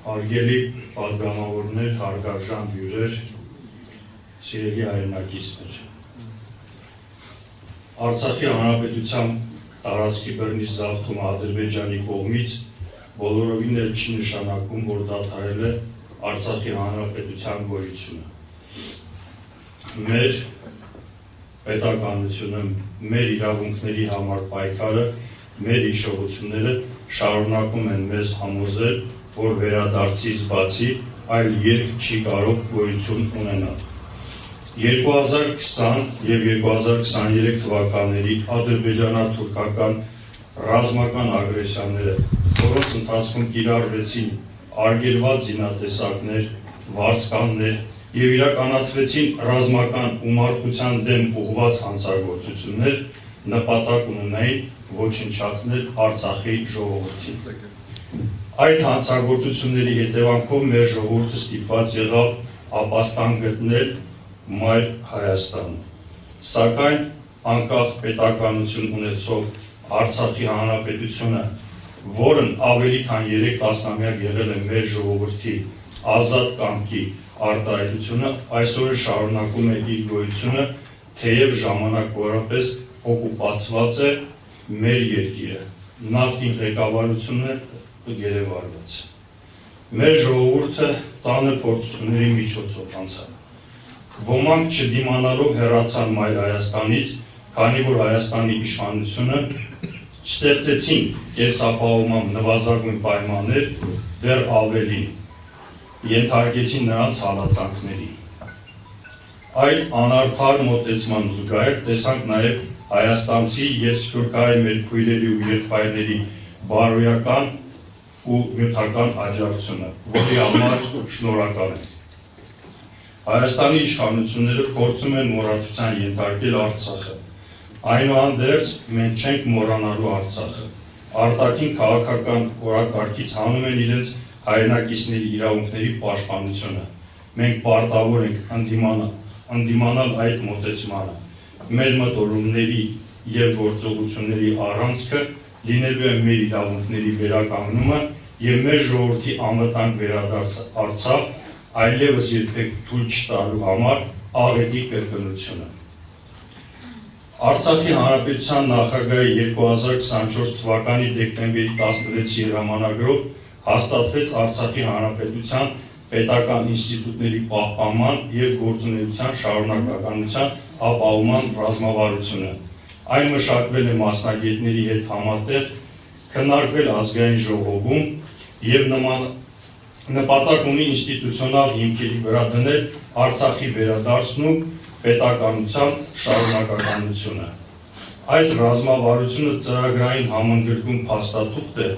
Հարգելի պատգամավորներ, հարգարժան հյուրեր, սիրելի հայրենակիցներ։ Արցախի Հանրապետության տարածքի բռնի զավթումը Ադրբեջանի կողմից բոլորովին էլ չի նշանակում, որ դադարել է Արցախի Հանրապետության գոյությունը։ Մեր պետականությունը, մեր իրավունքների համար պայքարը, մեր հիշողությունները շարունակում են մեզ համոզել, որ վերադարձից բացի այլ երկ չի կարող գոյություն ունենալ։ 2020 և 2023 թվականների ադրբեջանա-թուրքական ռազմական ագրեսիաները, որոնց ընթացքում կիրառվեցին արգելված զինատեսակներ, վարձկաններ և իրականացվեցին ռազմական ու մարդկության դեմ ուղղված հանցագործություններ, նպատակ ունենային ոչնչացնել Արցախի ժողովրդին։ Այդ հանցագործությունների հետևանքով մեր ժողովուրդը ստիպված եղավ ապաստան գտնել մայր Հայաստանում։ Սակայն անկախ պետականություն ունեցող Արցախի Հանրապետությունը, որն ավելի քան 3 տասնամյակ եղել է մեր ժողովրդի ազատ կամքի արտահայտությունը, այսօր շարունակում է իր գոյությունը, թեև ժամանակավորապես օկուպացված է մեր երկիրը, նախկին ղեկավարությունը գերեվարված։ Մեր ժողովուրդը ծանր փորձությունների միջոցով անցավ։ Ոմանք չդիմանալով հեռացան մայր Հայաստանից, քանի որ Հայաստանի իշխանությունը ստեղծեցին կենսապահովման նվազագույն պայմաններ, դեռ ավելին ենթարկեցին նրանց հալածանքների։ Այդ անարդար մոտեցման զուգահեռ տեսանք նաև հայաստանցի և սփյուռքահայ մեր քույրերի ու եղբայրների բարոյական ու նյութական աջակցությունը, որի համար շնորհակալ ենք։ Հայաստանի իշխանությունները փորձում են մոռացության ենթարկել Արցախը։ Այնուհանդերձ մենք չենք մոռանալու Արցախը։ Արտաքին քաղաքական օրակարգից հանում են իրենց հայրենակիցների իրավունքների պաշտպանությունը։ Մենք պարտավոր ենք ընդդիմանալ այդ մոտեցմանը։ Մեր մտորումների և գործողությունների առանցքը լինելու է մեր իրավունքների վերականգնումը և մեր ժողովրդի անվտանգ վերադարձ Արցախ, այլևս երբեք թույլ չտալու համար աղետի կրկնությունը։ Արցախի Հանրապետության նախագահի 2024 թվականի դեկտեմբերի 16-ի հրամանագրով հաստատվեց Արցախի Հանրապետության պետական ինստիտուտների պահպանման և գործունեության շարունակականության ապահովման ռազմավարությունը։ Այն մշակվել է մասնագետների հետ համատեղ, քննարկվել ազգային ժողովում և նպատակ ունի ինստիտուցիոնալ հիմքերի վրա դնել Արցախի վերադարձն ու պետականության շարունակականությունը։ Այս ռազմավարությունը ծրագրային համընդգրկուն փաստաթուղթ է,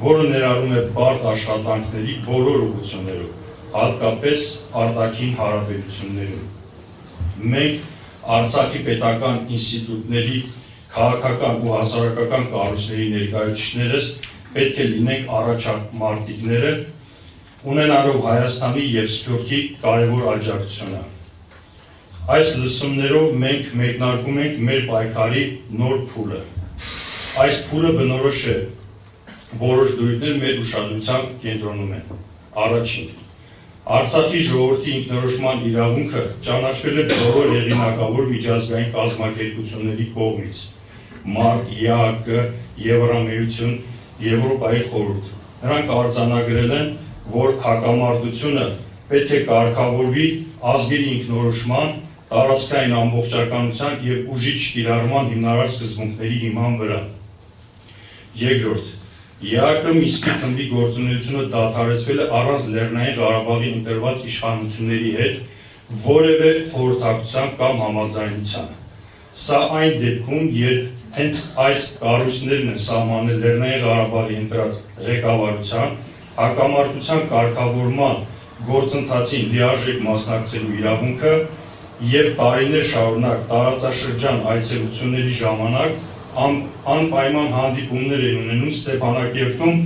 որը ներառում է բարդ աշխատանքների բոլոր ուղղություններով, հատկապես արտաքին հարաբերություններում։ Մենք Արցախի պետական ինստիտուտների քաղաքական ու հասարակական կառույցների ներկայացուցիչներս պետք է լինենք առաջամարտիկները, ունենալով Հայաստանի և Սփյուռքի կարևոր աջակցությունը։ Այս լսումներով մենք մեկնարկում ենք մեր պայքարի նոր փուլը։ Այս փուլը բնորոշ է, որոշ դրույթներ մեր ուշադրության կենտրոնում են։ Առաջին, Արցախի ժողովրդի ինքնորոշման իրավունքը ճանաչվել է բոլոր հեղինակավոր միջազգային կազմակերպությունների կողմից՝ ՄԱԿ, ԵԱՀԿ, Եվրամիություն, Եվրոպայի խորհուրդ։ Նրանք արձանագրել են, որ հակամարտությունը պետք է կարգավորվի ազգերի ինքնորոշման, տարածքային ամբողջականության և ուժի չկիրառման հիմնարար սկզբունքների հիման վրա։ Երկրորդ, ԵԱՀԿ Մինսկի խմբի գործունեությունը դադարեցվել է առանց Լեռնային Ղարաբաղի ընտրված իշխանությունների հետ որևէ խորհրդակցության կամ համաձայնության։ Սա այն դեպքում, երբ հենց այս կառույցներն են սահմանել Լեռնային Ղարաբաղի ընտրած ղեկավարության, հակամարտության կարգավորման գործընթացին լիարժեք մասնակցելու իրավունքը և տարիներ շարունակ տարածաշրջան այցելությունների ժամանակ անպայման հանդիպումներ են ունենում Ստեփանակերտում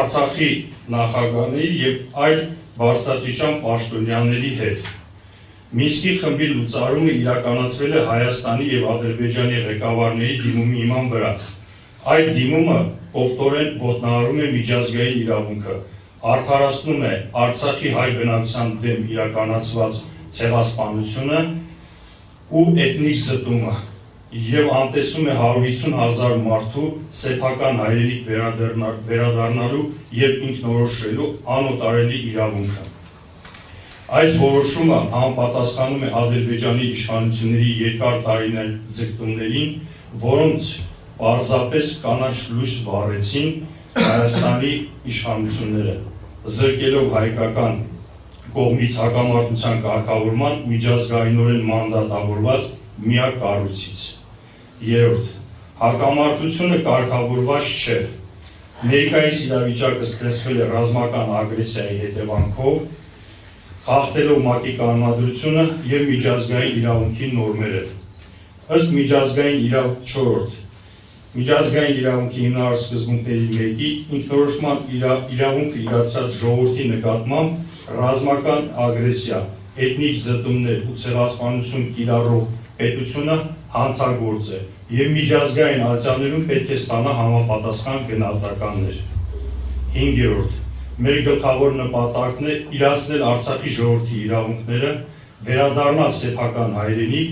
Արցախի նախագահների և այլ բարձրաստիճան պաշտոնյաների հետ։ Մինսկի խմբի լուծարումը իրականացվել է Հայաստանի և Ադրբեջանի ղեկավարների դիմումի հիման վրա։ Այդ դիմումը կողքորեն ոտնահարում է միջազգային իրավունքը, արդարացնում է Արցախի հայ բնակության դեմ իրականացված ցեղասպանությունը ու էթնիկ զտումը եւ անտեսում է 150,000 մարդու սեփական հայրենիք վերադառնալու եւ ինքնորոշելու անօտարելի իրավունքը։ Այս որոշումը համապատասխանում է Ադրբեջանի իշխանությունների երկար տարիներ ձգտումներին, որոնց պարզապես կանաչ լույս վառեցին Հայաստանի իշխանությունները, զրկելով հայկական կողմից հակամարտության կարգավորման միջազգայինորեն մանդատավորված միակ կառույցից։ Երրորդ, հակամարտությունը կարգավորված չէ։ Ներկայիս իրավիճակը ստեղծվել է ռազմական ագրեսիայի հետևանքով, խախտելով ՄԱԿ-ի կանոնադրությունը եւ միջազգային իրավունքի նորմերը։ Ըստ միջազգային իրավունքի հիմնարար սկզբունքների մեկի ինքնորոշման իրավունքը իրացած ժողովրդի նկատմամբ ռազմական ագրեսիա, էթնիկ զտումներ ու ցեղասպանություն կիրառող պետությունը հանցագործ է եւ միջազգային ալիանսներում պետք է ստանա համապատասխան գնահատականներ։ 5. Մեր գլխավոր նպատակն է իրացնել Արցախի ժողովրդի իրավունքները, վերադառնալ սեփական հայրենիք,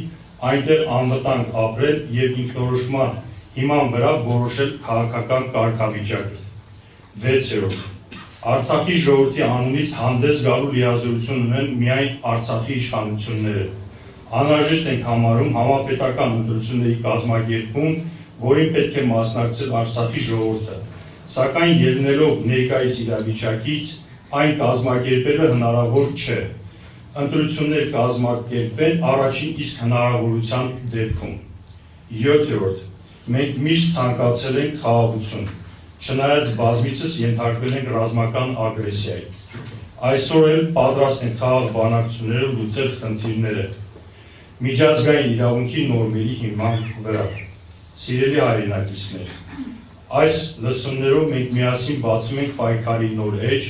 այնտեղ անվտանգ ապրել եւ ինքնորոշման հիման վրա որոշել քաղաքական կարգավիճակը։ 6. Արցախի ժողովրդի անունից հանդես գալու լիազորություն ունեն միայն Արցախի իշխանությունները։ Անհրաժեշտ ենք համարում համապետական ընտրությունների կազմակերպում, որին պետք է մասնակցել Արցախի ժողովուրդը, սակայն ելնելով ներկայիս իրավիճակից այն կազմակերպելը հնարավոր չէ։ Ընտրություններ կազմակերպեն առաջին իսկ հնարավորության դեպքում։ 7. Մենք միշտ ցանկացել ենք խաղաղություն, չնայած բազմիցս ենթարկվել ենք ռազմական ագրեսիայի։ Այսօր էլ պատրաստ ենք խաղաղ բանակցությունները լուծել խնդիրները միջազգային իրավունքի նորմերի հիման վրա։ Սիրելի հայրենակիցներ, այս լսումներով մենք միասին բացում ենք պայքարի նոր էջ,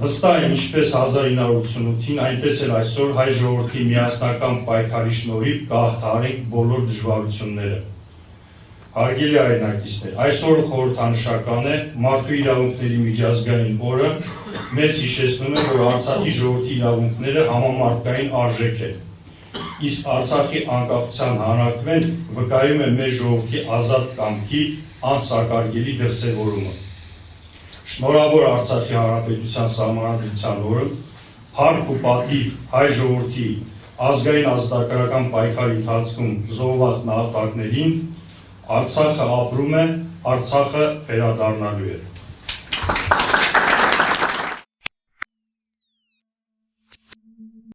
վստահ եմ ինչպես 1988-ին, այնպես էլ այսօր հայ ժողովրդի միասնական պայքարի շնորհիվ կհաղթահարենք բոլոր դժվարությունները։ Հարգելի հայրենակիցներ, այսօրը խորհրդանշական է, մարդու իրավունքների միջազգային օրը մեզ հիշեցնում է, որ Արցախի ժողովրդի իրավունքները համամարտկային արժեք են, իսկ Արցախի անկախության հանրաքվեն վկայում է մեր ժողովրդի ազատ կամքի անսակարկելի դրսևորումը։ Շնորհավոր Արցախի Հանրապետության Սահմանադրության օրը, փառք ու պատիվ հայ ժողովրդի ազգային ազատագրական պայքարի ընթացքում զոհված նահատակներին, Արցախը ապրում է, Արցախը վերադառնալու է։